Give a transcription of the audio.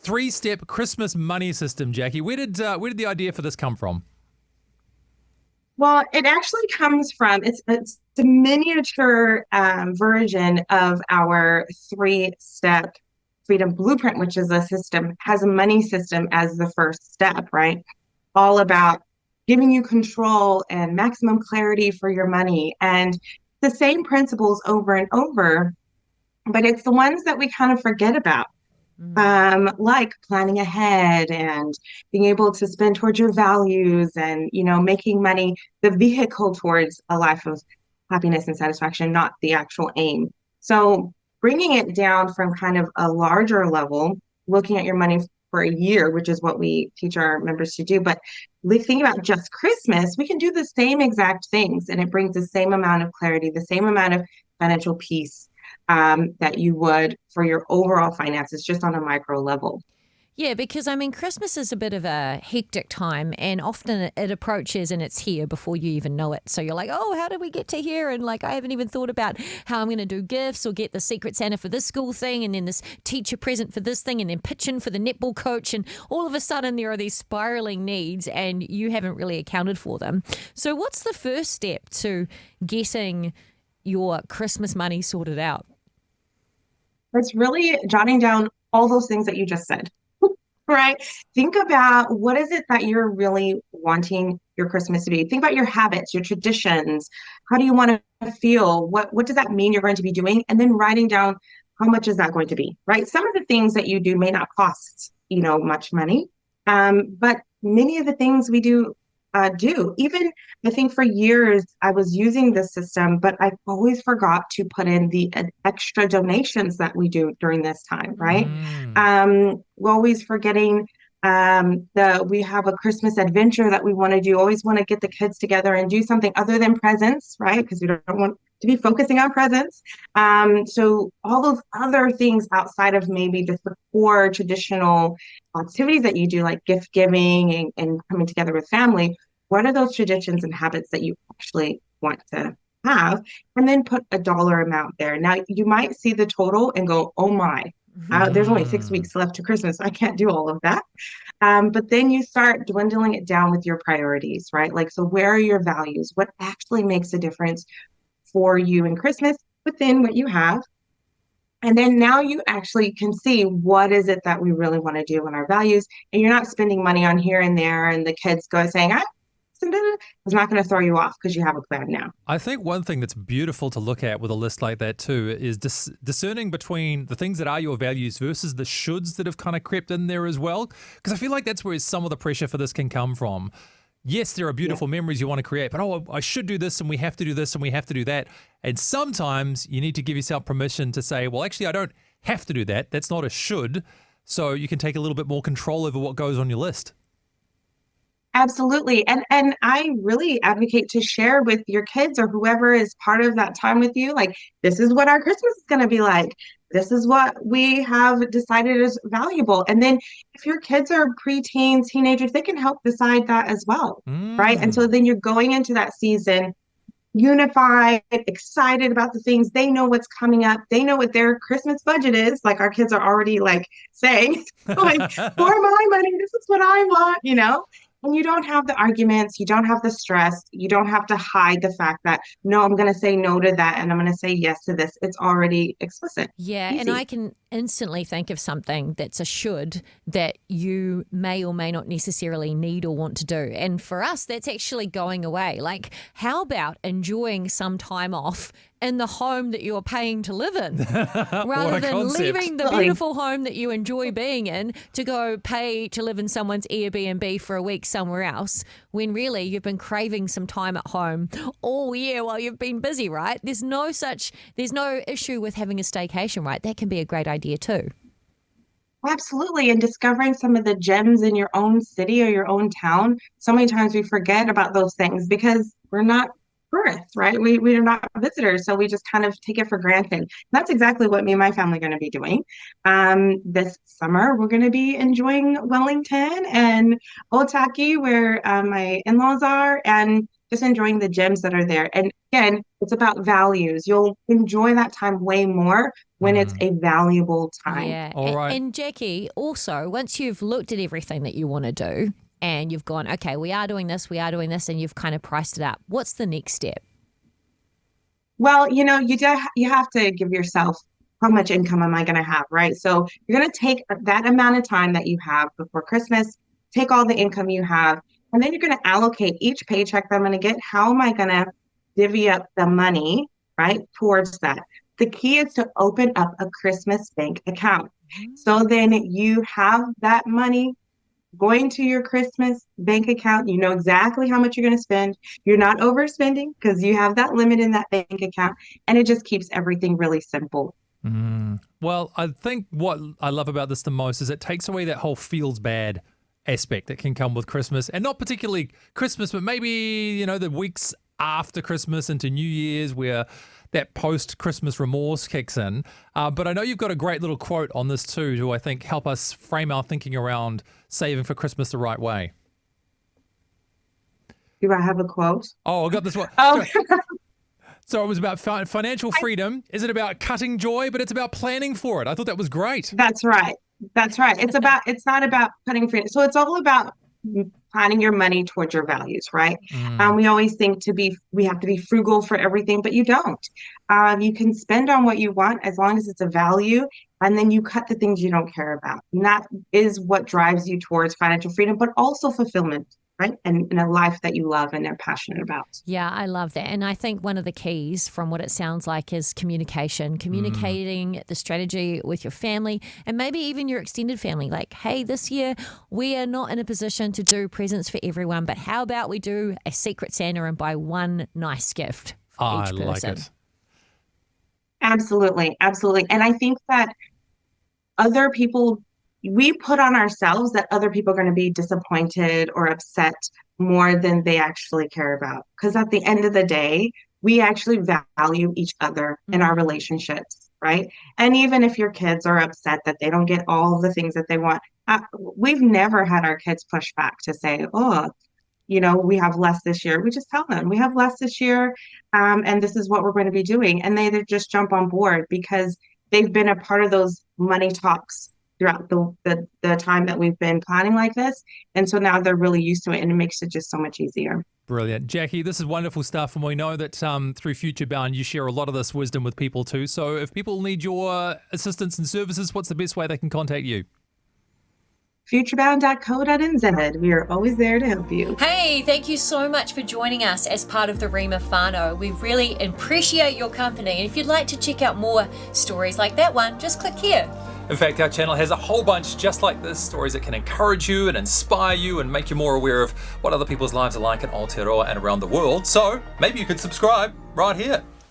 three-step Christmas money system, Jackie. Where did the idea for this come from? Well, it actually comes from it's the miniature version of our three-step freedom blueprint, which is a system, has a money system as the first step, right? All about giving you control and maximum clarity for your money. And the same principles over and over, but it's the ones that we kind of forget about, Mm. like planning ahead and being able to spend towards your values and, making money the vehicle towards a life of happiness and satisfaction, not the actual aim. So bringing it down from kind of a larger level, looking at your money for a year, which is what we teach our members to do. But think about just Christmas, we can do the same exact things and it brings the same amount of clarity, the same amount of financial peace that you would for your overall finances, just on a micro level. Yeah, because I mean, Christmas is a bit of a hectic time and often it approaches and it's here before you even know it. So you're like, oh, how did we get to here? And like, I haven't even thought about how I'm going to do gifts or get the Secret Santa for this school thing and then this teacher present for this thing and then pitching for the netball coach. And all of a sudden there are these spiraling needs and you haven't really accounted for them. So what's the first step to getting your Christmas money sorted out? It's really jotting down all those things that you just said. Right? Think about what is it that you're really wanting your Christmas to be. Think about your habits, your traditions. How do you want to feel? What does that mean you're going to be doing? And then writing down how much is that going to be, right? Some of the things that you do may not cost, much money. But many of the things we do. Even I think for years I was using this system, but I always forgot to put in the extra donations that we do during this time, right? Mm. We're always forgetting we have a Christmas adventure that we want to do. Always want to get the kids together and do something other than presents, right? Because we don't want to be focusing on presents. So all those other things outside of maybe just the core traditional activities that you do, like gift giving and coming together with family, what are those traditions and habits that you actually want to have? And then put a dollar amount there. Now, you might see the total and go, oh my, there's only 6 weeks left to Christmas. I can't do all of that. But then you start dwindling it down with your priorities, right? Like, so where are your values? What actually makes a difference for you in Christmas within what you have? And then now you actually can see what is it that we really want to do in our values. And you're not spending money on here and there. And the kids go saying, it's not going to throw you off because you have a plan now. I think one thing that's beautiful to look at with a list like that too is discerning between the things that are your values versus the shoulds that have kind of crept in there as well. Because I feel like that's where some of the pressure for this can come from. Yes, there are beautiful memories you want to create, but I should do this and we have to do this and we have to do that. And sometimes you need to give yourself permission to say, well, actually, I don't have to do that. That's not a should. So you can take a little bit more control over what goes on your list. Absolutely. And I really advocate to share with your kids or whoever is part of that time with you, like, this is what our Christmas is going to be like. This is what we have decided is valuable. And then if your kids are preteens, teenagers, they can help decide that as well. Right. And so Mm. then you're going into that season unified, excited about the things. They know what's coming up. They know what their Christmas budget is. Like, our kids are already like saying, like, for my money, this is what I want. And you don't have the arguments, you don't have the stress, you don't have to hide the fact that, no, I'm going to say no to that and I'm going to say yes to this. It's already explicit. Yeah, Easy. and I can instantly think of something that's a should that you may or may not necessarily need or want to do. And for us, that's actually going away. Like, how about enjoying some time off in the home that you're paying to live in rather than concept. leaving the beautiful home that you enjoy being in to go pay to live in someone's Airbnb for a week somewhere else, when really you've been craving some time at home all year while you've been busy, right? There's no issue with having a staycation, right? That can be a great idea too. Absolutely. And discovering some of the gems in your own city or your own town. So many times we forget about those things because we're not tourists, right? We are not visitors. So we just kind of take it for granted. That's exactly what me and my family are going to be doing. This summer, we're going to be enjoying Wellington and Otaki, where my in-laws are. And just enjoying the gems that are there. And again, it's about values. You'll enjoy that time way more when it's a valuable time. Yeah. All right. And Jacque, also, once you've looked at everything that you want to do and you've gone, okay, we are doing this, and you've kind of priced it up, what's the next step? Well, you have to give yourself, how much income am I going to have, right? So you're going to take that amount of time that you have before Christmas, take all the income you have, and then you're going to allocate each paycheck that I'm going to get. How am I going to divvy up the money, right, towards that? The key is to open up a Christmas bank account. So then you have that money going to your Christmas bank account. You know exactly how much you're going to spend. You're not overspending because you have that limit in that bank account. And it just keeps everything really simple. Well, I think what I love about this the most is it takes away that whole feels bad aspect that can come with Christmas, and not particularly Christmas, but maybe, the weeks after Christmas into New Year's where that post-Christmas remorse kicks in. But I know you've got a great little quote on this too to, I think, help us frame our thinking around saving for Christmas the right way. Do I have a quote? Oh, I got this one. Oh. So it was about financial freedom. Is it about cutting joy, but it's about planning for it? I thought that was great. That's right. That's right. It's not about cutting free. So it's all about planning your money towards your values, right? We always think we have to be frugal for everything, but you don't. You can spend on what you want as long as it's a value, and then you cut the things you don't care about. And that is what drives you towards financial freedom, but also fulfillment, right? And in a life that you love and are passionate about. Yeah, I love that. And I think one of the keys from what it sounds like is communication, communicating the strategy with your family and maybe even your extended family. Like, hey, this year we are not in a position to do presents for everyone, but how about we do a secret Santa and buy one nice gift for each person? I like it. Absolutely. Absolutely. And I think that we put on ourselves that other people are going to be disappointed or upset more than they actually care about. Because at the end of the day, we actually value each other in our relationships, right? And even if your kids are upset that they don't get all the things that they want, we've never had our kids push back to say, oh, we have less this year. We just tell them we have less this year, and this is what we're going to be doing. And they just jump on board because they've been a part of those money talks throughout the time that we've been planning like this. And so now they're really used to it, and it makes it just so much easier. Brilliant. Jacque, this is wonderful stuff. And we know that through Futurebound, you share a lot of this wisdom with people too. So if people need your assistance and services, what's the best way they can contact you? Futurebound.co.nz. We are always there to help you. Hey, thank you so much for joining us as part of the Rhema whānau. We really appreciate your company. And if you'd like to check out more stories like that one, just click here. In fact, our channel has a whole bunch just like this, stories that can encourage you and inspire you and make you more aware of what other people's lives are like in Aotearoa and around the world. So maybe you could subscribe right here.